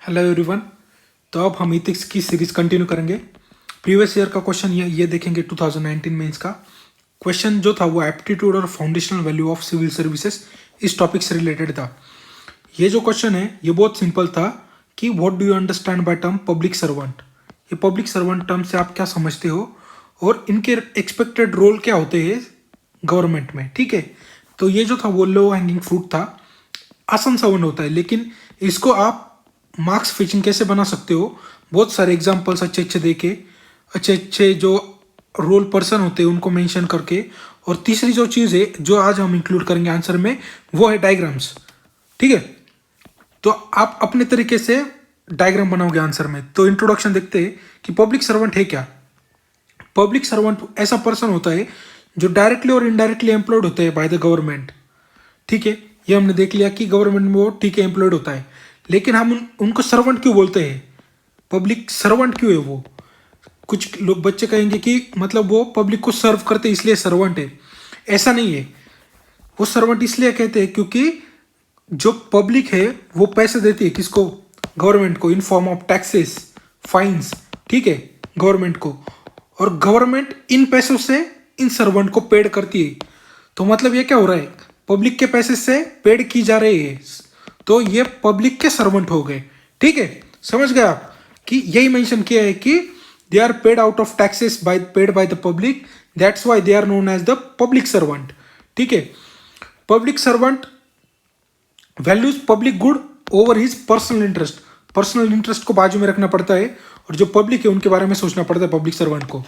Hello everyone. तो अब हम इथिक्स की सीरीज कंटिन्यू करेंगे। प्रीवियस ईयर का क्वेश्चन ये देखेंगे 2019 में। इसका क्वेश्चन जो था वो एप्टीट्यूड और foundational value of civil services इस टॉपिक से रिलेटेड था। ये जो क्वेश्चन है ये बहुत सिंपल था कि what do you understand by term public servant. ये पब्लिक सर्वेंट टर्म से आप क्या समझते हो और इनके एक्सपेक्टेड रोल क्या होते हैं गवर्नमेंट में। ठीक है, तो ये जो था वो लो हैंगिंग फ्रूट था, आसान सा वन होता है, लेकिन इसको आप मार्क्स फिचिंग कैसे बना सकते हो, बहुत सारे एग्जाम्पल्स अच्छे अच्छे देके, अच्छे अच्छे जो रोल पर्सन होते हैं उनको मेंशन करके। और तीसरी जो चीज़ है जो आज हम इंक्लूड करेंगे आंसर में वो है डायग्राम्स। ठीक है, तो आप अपने तरीके से डायग्राम बनाओगे आंसर में। तो इंट्रोडक्शन देखते हैं कि पब्लिक सर्वेंट है क्या। पब्लिक सर्वेंट ऐसा पर्सन होता है जो डायरेक्टली और इनडायरेक्टली एम्प्लॉयड होते हैं बाय द गवर्नमेंट। ठीक है, ये हमने देख लिया कि गवर्नमेंट में वो ठीक है एम्प्लॉयड होता है, लेकिन हम उनको सर्वेंट क्यों बोलते हैं, पब्लिक सर्वेंट क्यों है वो। कुछ लोग बच्चे कहेंगे कि मतलब वो पब्लिक को सर्व करते इसलिए सर्वेंट है। ऐसा नहीं है, वो सर्वेंट इसलिए कहते हैं क्योंकि जो पब्लिक है वो पैसे देती है किसको, गवर्नमेंट को, in form of taxes, fines. ठीक है, गवर्नमेंट को, और गवर्नमेंट इन पैसों से इन सर्वेंट को पेड करती है। तो मतलब ये क्या हो रहा है, पब्लिक के पैसे से पेड की जा रही है, तो ये पब्लिक के सर्वेंट हो गए। ठीक है, समझ गए आप कि यही मेंशन किया है कि they are paid out of taxes by paid by the public, that's why they are known as the public servant. ठीक है, public servant values public good over his personal interest. Personal interest को बाजू में रखना पड़ता है और जो पब्लिक है उनके बारे में सोचना पड़ता है पब्लिक सर्वेंट को।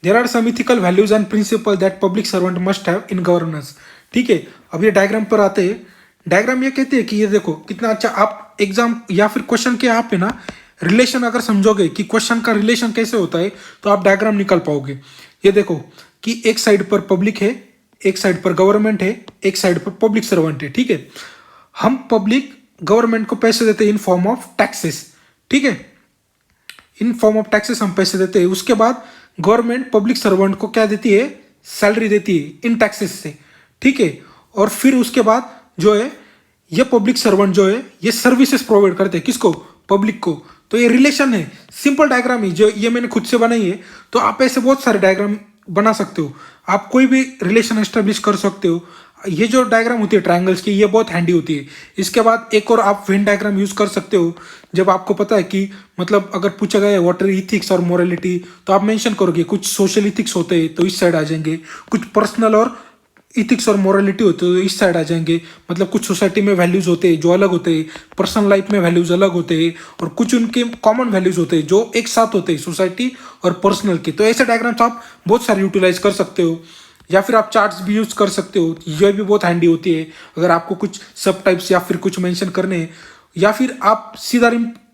There are some ethical values and principle that public servant must have in governance. ठीक है, अब ये डायग्राम पर आते हैं। डायग्राम ये कहते हैं कि ये देखो कितना अच्छा आप एग्जाम या फिर क्वेश्चन के आप है ना रिलेशन अगर समझोगे कि क्वेश्चन का रिलेशन कैसे होता है तो आप डायग्राम निकाल पाओगे। ये देखो कि एक साइड पर पब्लिक है, एक साइड पर गवर्नमेंट है, एक साइड पर पब्लिक सर्वेंट है। ठीक है, हम पब्लिक गवर्नमेंट को पैसे देते हैं इन फॉर्म ऑफ टैक्सेस। ठीक है, इन फॉर्म ऑफ टैक्सेस हम पैसे देते हैं। उसके बाद गवर्नमेंट पब्लिक सर्वेंट को क्या देती है, सैलरी देती है इन टैक्सेस से। ठीक है, और फिर उसके बाद जो है ये पब्लिक सर्वेंट जो है ये सर्विसेज प्रोवाइड करते हैं किसको, पब्लिक को। तो ये रिलेशन है, सिंपल डायग्राम है जो ये मैंने खुद से बनाई है। तो आप ऐसे बहुत सारे डायग्राम बना सकते हो, आप कोई भी रिलेशन एस्टेब्लिश कर सकते हो। ये जो डायग्राम होती है ट्रायंगल्स की ये बहुत हैंडी होती है। इसके बाद एक और आप वेन डायग्राम यूज कर सकते हो जब आपको पता है कि मतलब अगर पूछा गया है व्हाट आर इथिक्स और मोरालिटी, तो आप मेंशन करोगे कुछ सोशल इथिक्स होते हैं तो इस साइड आ जाएंगे, कुछ पर्सनल और इथिक्स और मोरालिटी होते हैं तो इस साइड आ जाएंगे। मतलब कुछ सोसाइटी में वैल्यूज होते हैं जो अलग होते हैं, पर्सनल लाइफ में वैल्यूज अलग होते हैं, और कुछ उनके कॉमन वैल्यूज होते हैं जो एक साथ होते हैं सोसाइटी और पर्सनल के। तो ऐसे डायग्राम्स आप बहुत सारे यूटिलाइज कर सकते हो, या फिर आप चार्ट्स भी यूज कर सकते हो। ये भी बहुत हैंडी होती है अगर आपको कुछ सब टाइप्स या फिर कुछ मेंशन करने हैं, या फिर आप सीधा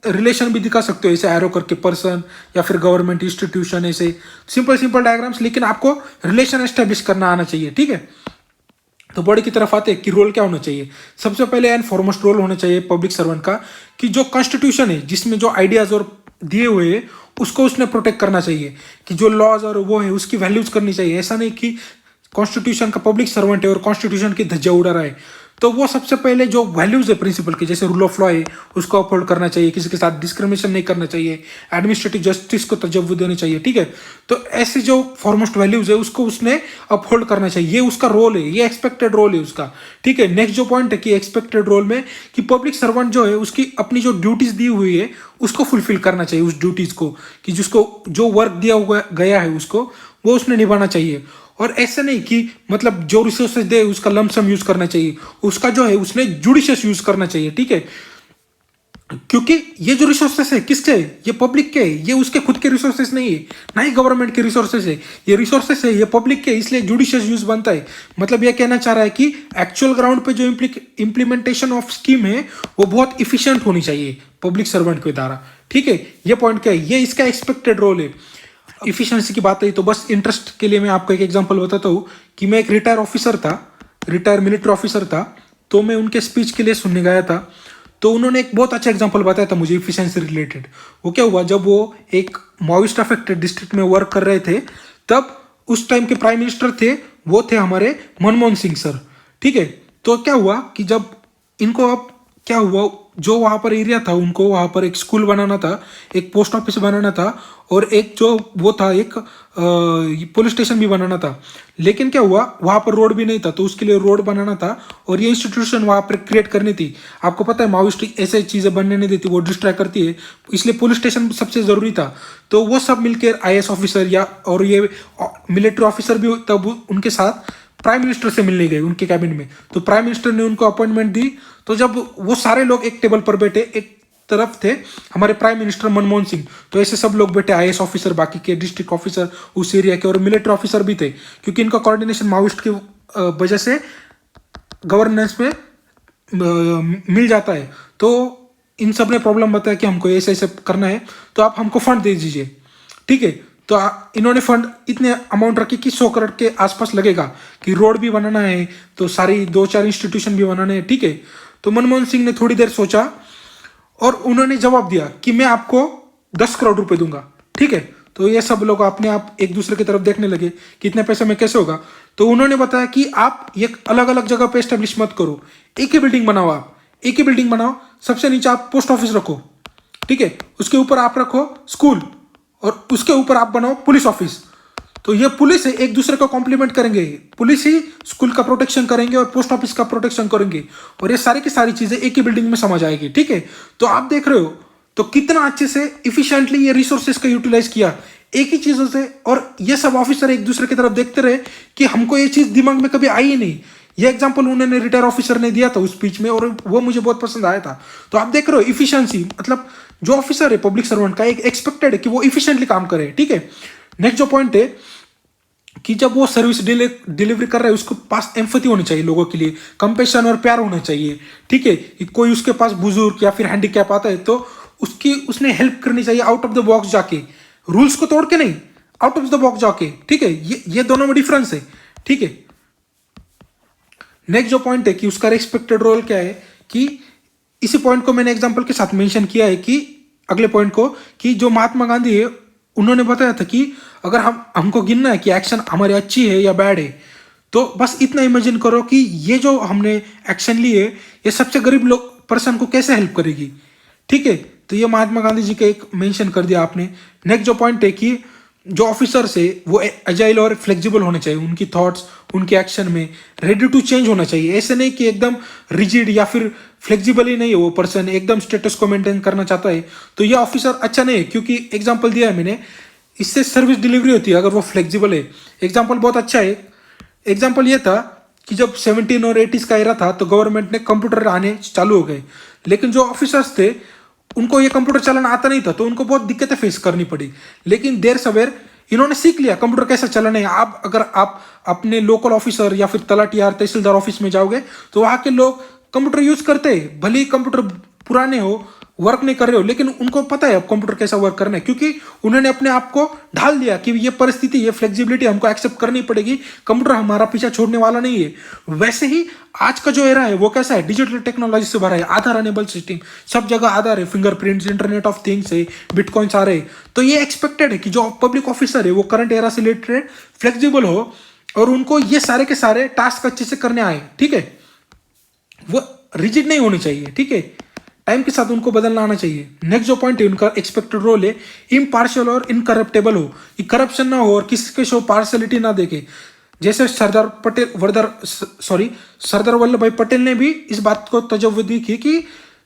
रिलेशन भी दिखा सकते हो ऐसे एरो करके, पर्सन या फिर गवर्नमेंट इंस्टीट्यूशन, ऐसे सिंपल सिंपल डायग्राम्स, लेकिन आपको रिलेशन एस्टेब्लिश करना आना चाहिए। ठीक है, तो बॉडी की तरफ आते हैं कि रोल क्या होना चाहिए। सबसे पहले एंड फॉरमोस्ट रोल होना चाहिए पब्लिक सर्वेंट का कि जो कॉन्स्टिट्यूशन है जिसमें जो आइडियाज और दिए हुए हैं उसको उसने प्रोटेक्ट करना चाहिए, कि जो लॉज और वो है उसकी वैल्यूज करनी चाहिए। ऐसा नहीं कि कॉन्स्टिट्यूशन का पब्लिक सर्वेंट है और कॉन्स्टिट्यूशन की धज्जियां उड़ा रहा है। तो वो सबसे पहले जो वैल्यूज है प्रिंसिपल की, जैसे रूल ऑफ लॉ है उसको अपहोल्ड करना चाहिए, किसी के साथ डिस्क्रिमिनेशन नहीं करना चाहिए, एडमिनिस्ट्रेटिव जस्टिस को तजव्वुद देनी चाहिए। ठीक है, तो ऐसे जो फॉरमोस्ट वैल्यूज है उसको उसने अपहोल्ड करना चाहिए, ये उसका रोल है, ये एक्सपेक्टेड रोल है उसका। ठीक है, नेक्स्ट जो पॉइंट है कि एक्सपेक्टेड रोल में कि पब्लिक सर्वेंट जो है उसकी अपनी जो ड्यूटीज दी हुई है उसको फुलफिल करना चाहिए, उस ड्यूटीज को, कि जिसको जो वर्क दिया हुआ गया है उसको वो उसने निभाना चाहिए। और ऐसे नहीं कि मतलब जो रिसोर्सेज दे उसका लमसम यूज करना चाहिए, उसका जो है उसने जुडिशियस यूज करना चाहिए। ठीक है, क्योंकि ये जो रिसोर्सेस है किसके, ये पब्लिक के, ये उसके खुद के रिसोर्सेस नहीं है, ना ही गवर्नमेंट के रिसोर्सेस है, ये रिसोर्सेस है ये पब्लिक के, इसलिए जुडिशियस यूज बनता है। मतलब ये कहना चाह रहा है कि एक्चुअल ग्राउंड पे जो इम्प्लीमेंटेशन ऑफ स्कीम है वो बहुत इफिशियंट होनी चाहिए पब्लिक सर्वेंट के द्वारा। ठीक है, ये पॉइंट क्या है, ये इसका एक्सपेक्टेड रोल है। इफिशिएंसी की बात है तो बस इंटरेस्ट के लिए मैं आपको एक एग्जांपल बताता हूँ कि मैं एक रिटायर ऑफिसर था, रिटायर मिलिट्री ऑफिसर था, तो मैं उनके स्पीच के लिए सुनने गया था। तो उन्होंने एक बहुत अच्छा एग्जांपल बताया था मुझे इफिशिएंसी रिलेटेड। वो क्या हुआ, जब वो एक माओइस्ट अफेक्टेड डिस्ट्रिक्ट में वर्क कर रहे थे तब उस टाइम के प्राइम मिनिस्टर थे वो थे हमारे मनमोहन सिंह सर। ठीक है, तो क्या हुआ कि जब इनको अब क्या हुआ, जो वहाँ पर एरिया था उनको वहाँ पर एक स्कूल बनाना था, एक पोस्ट ऑफिस बनाना था और एक जो वो था एक पुलिस स्टेशन भी बनाना था। लेकिन क्या हुआ, वहाँ पर रोड भी नहीं था, तो उसके लिए रोड बनाना था और ये इंस्टीट्यूशन वहाँ पर क्रिएट करनी थी। आपको पता है माओइस्ट ऐसे चीज़ें बनने नहीं देती, वो डिस्ट्रैक्ट करती है, इसलिए पुलिस स्टेशन सबसे ज़रूरी था। तो वो सब मिलकर IAS ऑफिसर या और ये मिलिट्री ऑफिसर भी तब उनके साथ प्राइम मिनिस्टर से मिलने गए उनके कैबिन में। तो प्राइम मिनिस्टर ने उनको अपॉइंटमेंट दी। तो जब वो सारे लोग एक टेबल पर बैठे, एक तरफ थे हमारे प्राइम मिनिस्टर मनमोहन सिंह, तो ऐसे सब लोग बैठे, IAS ऑफिसर, बाकी के डिस्ट्रिक्ट ऑफिसर उस एरिया के और मिलिट्री ऑफिसर भी थे, क्योंकि इनका कोऑर्डिनेशन माओइस्ट की वजह से गवर्नेंस में मिल जाता है। तो इन सब ने प्रॉब्लम बताया कि हमको ऐसे ऐसे करना है, तो आप हमको फंड दे दीजिए, ठीक है। तो इन्होंने फंड इतने अमाउंट रखी कि 100 करोड़ के आसपास लगेगा, कि रोड भी बनाना है, तो सारी 2-4 इंस्टीट्यूशन भी बनाने हैं, ठीक है। तो मनमोहन सिंह ने थोड़ी देर सोचा और उन्होंने जवाब दिया कि मैं आपको 10 करोड़ रुपए दूंगा, ठीक है। तो ये सब लोग अपने आप एक दूसरे की तरफ देखने लगे कि इतने पैसे में कैसे होगा। तो उन्होंने बताया कि आप ये अलग अलग जगह पे एस्टेब्लिश मत करो, एक ही बिल्डिंग बनाओ, आप एक ही बिल्डिंग बनाओ, सबसे नीचे आप पोस्ट ऑफिस रखो, ठीक है, उसके ऊपर आप रखो स्कूल और उसके ऊपर आप बनाओ पुलिस ऑफिस। तो ये पुलिस है, एक दूसरे को कॉम्प्लीमेंट करेंगे, पुलिस ही स्कूल का प्रोटेक्शन करेंगे और पोस्ट ऑफिस का प्रोटेक्शन करेंगे, और ये सारी की सारी चीजें एक ही बिल्डिंग में समझ आएगी, ठीक है। तो आप देख रहे हो तो कितना अच्छे से इफिशिएंटली ये रिसोर्सेज का यूटिलाइज किया एक ही चीजों से, और ये सब ऑफिसर एक दूसरे की तरफ देखते रहे कि हमको ये चीज दिमाग में कभी आई ही नहीं। ये एग्जांपल उन्होंने रिटायर ऑफिसर ने दिया था उस स्पीच में, और वो मुझे बहुत पसंद आया था। तो आप देख रहे हो इफिशिएंसी, मतलब जो ऑफिसर है पब्लिक सर्वेंट का, एक एक्सपेक्टेड है कि वो इफिशिएंटली काम करे, ठीक है। नेक्स्ट जो पॉइंट है कि जब वो सर्विस डिलीवरी कर रहा है उसको पास एम्पैथी होनी चाहिए, लोगों के लिए कंपैशन और प्यार होना चाहिए, ठीक है। कोई उसके पास बुजुर्ग या फिर हैंडीकैप आता है तो उसने हेल्प करनी चाहिए आउट ऑफ द बॉक्स जाके, रूल्स को तोड़ के नहीं, आउट ऑफ द बॉक्स जाके, ठीक है। ये दोनों में डिफरेंस है, ठीक है। नेक्स्ट जो पॉइंट है कि उसका एक्सपेक्टेड रोल क्या है, कि इसी पॉइंट को मैंने एग्जांपल के साथ मेंशन किया है कि अगले पॉइंट को, कि जो महात्मा गांधी है उन्होंने बताया था कि अगर हमको गिनना है कि एक्शन हमारी अच्छी है या बैड है, तो बस इतना इमेजिन करो कि ये जो हमने एक्शन ली है ये सबसे गरीब लोग पर्सन को कैसे हेल्प करेगी, ठीक है। तो ये महात्मा गांधी जी का एक मेंशन कर दिया आपने। नेक्स्ट जो पॉइंट है कि जो ऑफिसर्स है वो एजाइल और फ्लेक्सिबल होने चाहिए, उनकी थॉट्स उनके एक्शन में रेडी टू चेंज होना चाहिए। ऐसे नहीं कि एकदम रिजिड या फिर फ्लेक्सिबल ही नहीं है वो पर्सन, एकदम स्टेटस को मेंटेन करना चाहता है, तो ये ऑफिसर अच्छा नहीं है। क्योंकि एग्जांपल दिया है मैंने, इससे सर्विस डिलीवरी होती है अगर वो फ्लेक्सिबल है। एग्जांपल बहुत अच्छा है। एग्जांपल ये था कि जब 17 और 80s का एरा था तो गवर्नमेंट ने कंप्यूटर आने चालू हो गए, लेकिन जो ऑफिसर्स थे उनको ये कंप्यूटर चलाना आता नहीं था, तो उनको बहुत दिक्कतें फेस करनी पड़ी। लेकिन देर सवेर इन्होंने सीख लिया कंप्यूटर कैसे चलाना है। आप अगर आप अपने लोकल ऑफिसर या फिर तलाटी या तहसीलदार ऑफिस में जाओगे तो वहाँ के लोग कंप्यूटर यूज करते हैं, भले ही कंप्यूटर पुराने हो, वर्क नहीं कर रहे हो, लेकिन उनको पता है अब कंप्यूटर कैसा वर्क करना है, क्योंकि उन्होंने अपने आप को ढाल दिया कि ये परिस्थिति, ये फ्लेक्सिबिलिटी हमको एक्सेप्ट करनी पड़ेगी, कंप्यूटर हमारा पीछा छोड़ने वाला नहीं है। वैसे ही आज का जो एरा है वो कैसा है, डिजिटल टेक्नोलॉजी से भरा है, आधार अनेबल सिस्टम, सब जगह आधार है, फिंगरप्रिंट्स, इंटरनेट ऑफ थिंग्स है, बिटकॉइंस आ रहे हैं। तो ये एक्सपेक्टेड है कि जो पब्लिक ऑफिसर है वो करंट एरा से रिलेटेड फ्लेक्सिबल हो और उनको ये सारे के सारे टास्क अच्छे से करने आए, ठीक है। वो रिजिड नहीं होने चाहिए, ठीक है, टाइम के साथ उनको बदलना आना चाहिए। नेक्स्ट जो पॉइंट है उनका एक्सपेक्टेड रोल है इम्पार्शियल और इनकरप्टेबल हो, कि करप्शन ना हो और किसी के शो पार्शलिटी ना देखे। जैसे सरदार वल्लभ भाई पटेल ने भी इस बात को तजव्वुदी की कि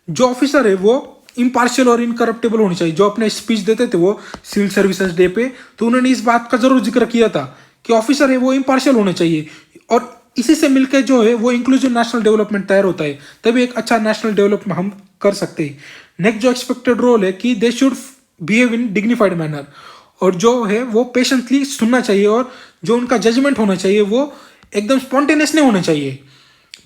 जो ऑफिसर है वो इम्पार्शियल और इनकरप्टेबल होने चाहिए। जो अपने स्पीच देते थे वो सिविल सर्विसेज डे पे, तो उन्होंने इस बात का जरूर जिक्र किया था कि ऑफिसर है वो इम्पार्शियल होने चाहिए, और इसी से मिलकर जो है वो इंक्लूसिव नेशनल डेवलपमेंट तैयार होता है, तभी एक अच्छा नेशनल डेवलपमेंट हम कर सकते हैं। नेक्स्ट जो एक्सपेक्टेड रोल है कि they should behave in dignified manner, और जो है वो पेशेंटली सुनना चाहिए, और जो उनका जजमेंट होना चाहिए वो एकदम स्पॉन्टेनियस नहीं होना चाहिए,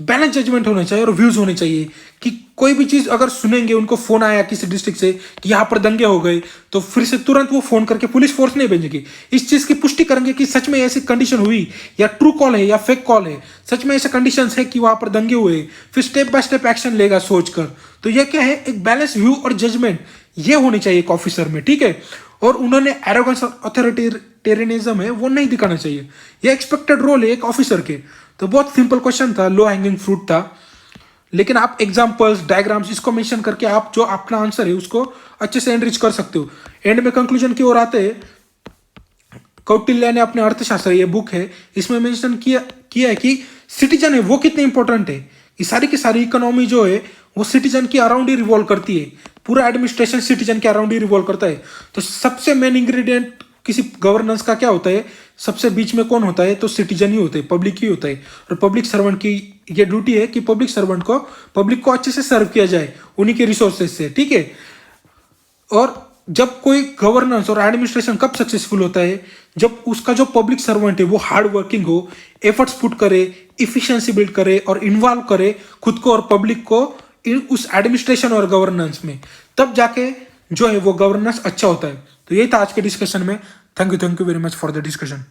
बैलेंस जजमेंट होना चाहिए और व्यूज होने चाहिए। कि कोई भी चीज अगर सुनेंगे, उनको फोन आया किसी डिस्ट्रिक्ट से कि यहाँ पर दंगे हो गए, तो फिर से तुरंत वो फोन करके पुलिस फोर्स नहीं भेजेंगे, इस चीज की पुष्टि करेंगे कि सच में ऐसी कंडीशन हुई या ट्रू कॉल है या फेक कॉल है, सच में ऐसे कंडीशंस है कि वहां पर दंगे हुए, फिर स्टेप बाय स्टेप एक्शन लेगा सोचकर। तो ये क्या है, एक बैलेंस व्यू और जजमेंट ये होनी चाहिए एक ऑफिसर में, ठीक है। और उन्होंने एरोगेंस और अथॉरिटेरियनिज्म है वो नहीं दिखाना चाहिए। ये एक्सपेक्टेड रोल है एक ऑफिसर के। तो बहुत सिंपल क्वेश्चन था, लो हैंगिंग फ्रूट था। लेकिन आप एग्जाम्पल्स डायग्राम्स इसको मेंशन करके आप जो अपना आंसर है उसको अच्छे से एनरिच कर सकते हो। एंड में कंक्लूजन की ओर आते हैं। कौटिल्य ने अपने अर्थशास्त्र, ये बुक है, इसमें मेंशन किया है कि सिटीजन है वो कितने इंपॉर्टेंट है। ये सारी की सारी इकोनॉमी जो है वो सिटीजन के अराउंड ही रिवॉल्व करती है। पूरा एडमिनिस्ट्रेशन सिटीजन के अराउंड ही रिवॉल्व करता है। तो सबसे मेन इंग्रेडिएंट किसी गवर्नेंस का क्या होता है, सबसे बीच में कौन होता है, तो सिटीजन ही होते हैं, पब्लिक ही होता है। और पब्लिक सर्वेंट की ये ड्यूटी है कि पब्लिक को अच्छे से सर्व किया जाए उन्हीं के रिसोर्सेज से, ठीक है। और जब कोई गवर्नेंस और एडमिनिस्ट्रेशन कब सक्सेसफुल होता है, जब उसका जो पब्लिक सर्वेंट है वो हार्ड वर्किंग हो, एफर्ट्स पुट करे, इफिशिएंसी बिल्ड करे और इन्वॉल्व करे खुद को और पब्लिक को उस एडमिनिस्ट्रेशन और गवर्नेंस में, तब जाके जो है वो गवर्नेंस अच्छा होता है। तो यही था आज के डिस्कशन में। Thank you very much for the discussion.